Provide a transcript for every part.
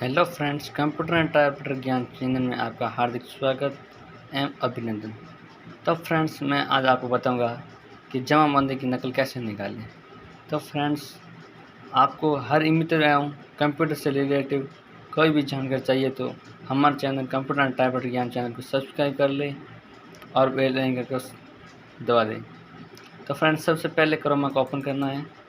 Hello friends, computer and typewriter ज्ञान channel में आपका हार्दिक स्वागत एवं अभिनंदन। तो फ्रेंड्स, मैं आज आपको बताऊंगा कि जमाबंदी की नकल कैसे निकालें। तो फ्रेंड्स, आपको हर इमेज एवं कंप्यूटर से रिलेटिव कोई भी जानकारी चाहिए तो हमारे चैनल कंप्यूटर एंड टाइपराइटर ज्ञान चैनल को सब्सक्राइब कर लें और बेल आइकन को दबा दें। तो फ्रेंड्स, सबसे पहले क्रोमा को ओपन करना है।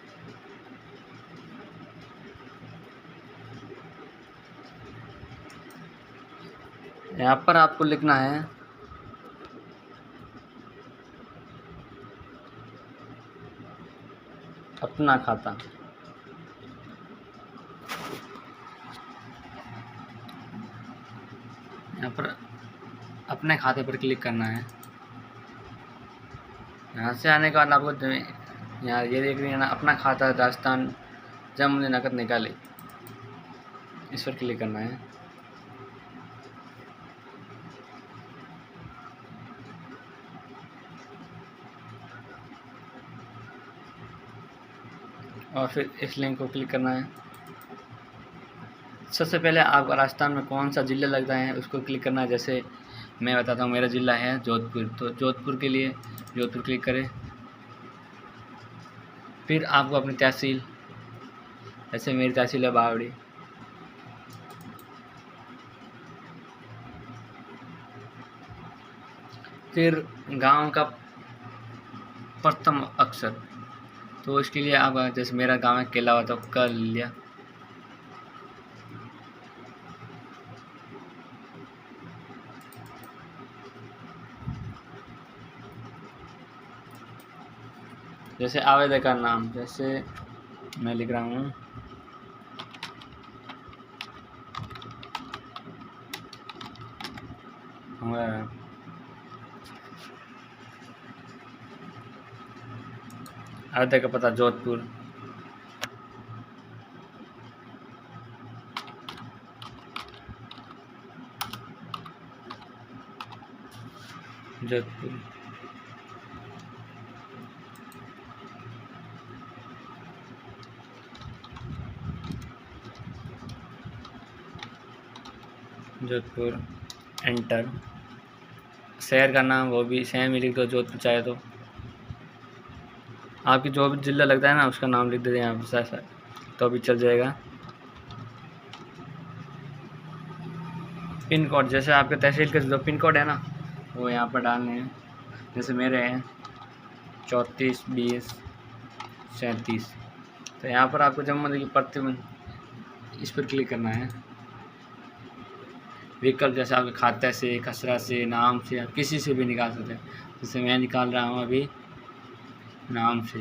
यहाँ पर आपको लिखना है अपना खाता। यहाँ पर अपने खाते पर क्लिक करना है। यहाँ से आने के बाद आपको यहाँ ये देख रही है ना, अपना खाता राजस्थान जमा नकद निकाले, इस पर क्लिक करना है। और फिर इस लिंक को क्लिक करना है। सबसे पहले आपका राजस्थान में कौन सा ज़िला लगता है उसको क्लिक करना है। जैसे मैं बताता हूँ, मेरा ज़िला है जोधपुर, तो जोधपुर के लिए जोधपुर क्लिक करें। फिर आपको अपनी तहसील, जैसे मेरी तहसील है बावड़ी, फिर गांव का प्रथम अक्षर, तो इसके लिए आप जैसे मेरा गांव है केलावा, तो क लिया। जैसे आवेदक का नाम, जैसे मैं लिख रहा हूँ हमारा आवेदक का पता जोधपुर, जोधपुर। जोधपुर एंटर। शहर का नाम वो भी सेम ही लिख दो, जोधपुर चाहे तो। आपकी जो भी ज़िला लगता है ना उसका नाम लिख देते हैं यहाँ पर, तो भी चल जाएगा। पिन कोड, जैसे आपके तहसील के जो पिन कोड है ना वो यहाँ पर डालने हैं। जैसे मेरे हैं 342037, तो यहाँ पर आपको जन्मतिथि की प्रति इस पर क्लिक करना है। विकल्प जैसे आपके खाते से, खसरा से, नाम से, आप किसी से भी निकाल सकते हैं। जैसे मैं निकाल रहा हूँ अभी नाम से,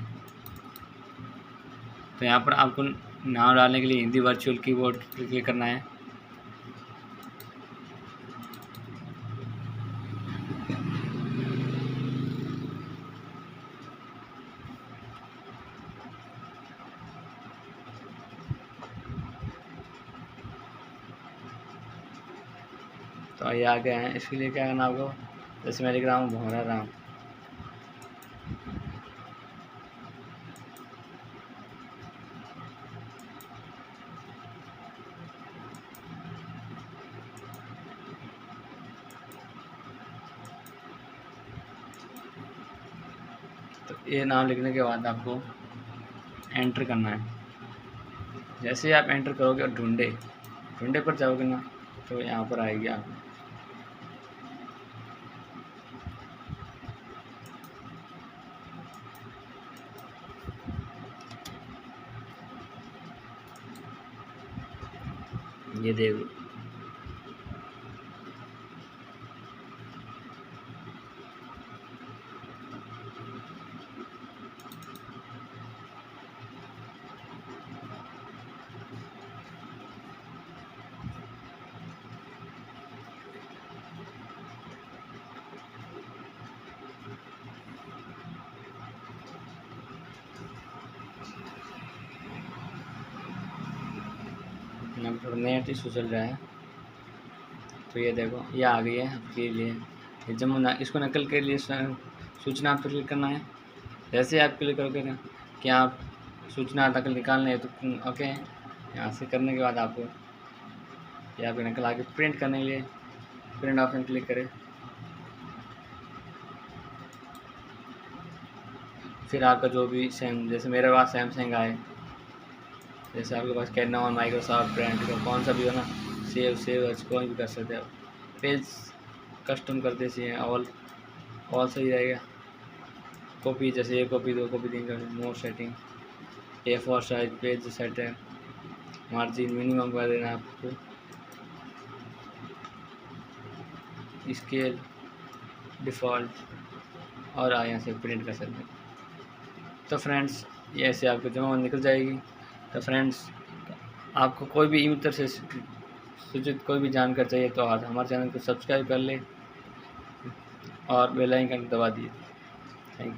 तो यहाँ पर आपको नाम डालने के लिए हिंदी वर्चुअल कीबोर्ड पर क्लिक करना है। तो ये आ गया है। इसके लिए क्या करना आपको, जैसे मैं लिख रहा हूँ भोरा राम, तो ये नाम लिखने के बाद आपको एंटर करना है। जैसे ही आप एंटर करोगे और ढूंढे पर जाओगे ना, तो यहाँ पर आएगी आप ये देखो। नंबर नेट इशू चल रहा है, तो ये देखो ये आ गई है आपके लिए। इसको नकल के लिए सूचना पर क्लिक करना है। जैसे आप क्लिक करोगे ना कि आप सूचना नकल निकालने है, तो ओके, यहाँ से करने के बाद आपको ये आपकी नकल आगे प्रिंट करने के लिए प्रिंट ऑप्शन क्लिक करें। फिर आपका जो भी जैसे मेरे पास सैमसंग आए, जैसे आपके पास कैनन, माइक्रोसॉफ्ट ब्रांड का कौन सा भी हो ना, सेव कोई भी कर सकते हो। पेज कस्टम कर दीजिए, ऑल सही रहेगा। कॉपी जैसे 1 कॉपी 2 कॉपी 3 कर, मोर setting, A4 size page set है, मार्जिन मिनिमम कर देना आपको, स्केल डिफ़ॉल्ट, और यहाँ से प्रिंट कर सकते हैं। तो फ्रेंड्स ये ऐसे आपको जमा निकल जाएगी। तो फ्रेंड्स आपको कोई भी इस तरह से सूचित कोई भी जानकारी चाहिए तो आज हमारे चैनल को सब्सक्राइब कर ले और बेल आइकन दबा दिए। Thank you.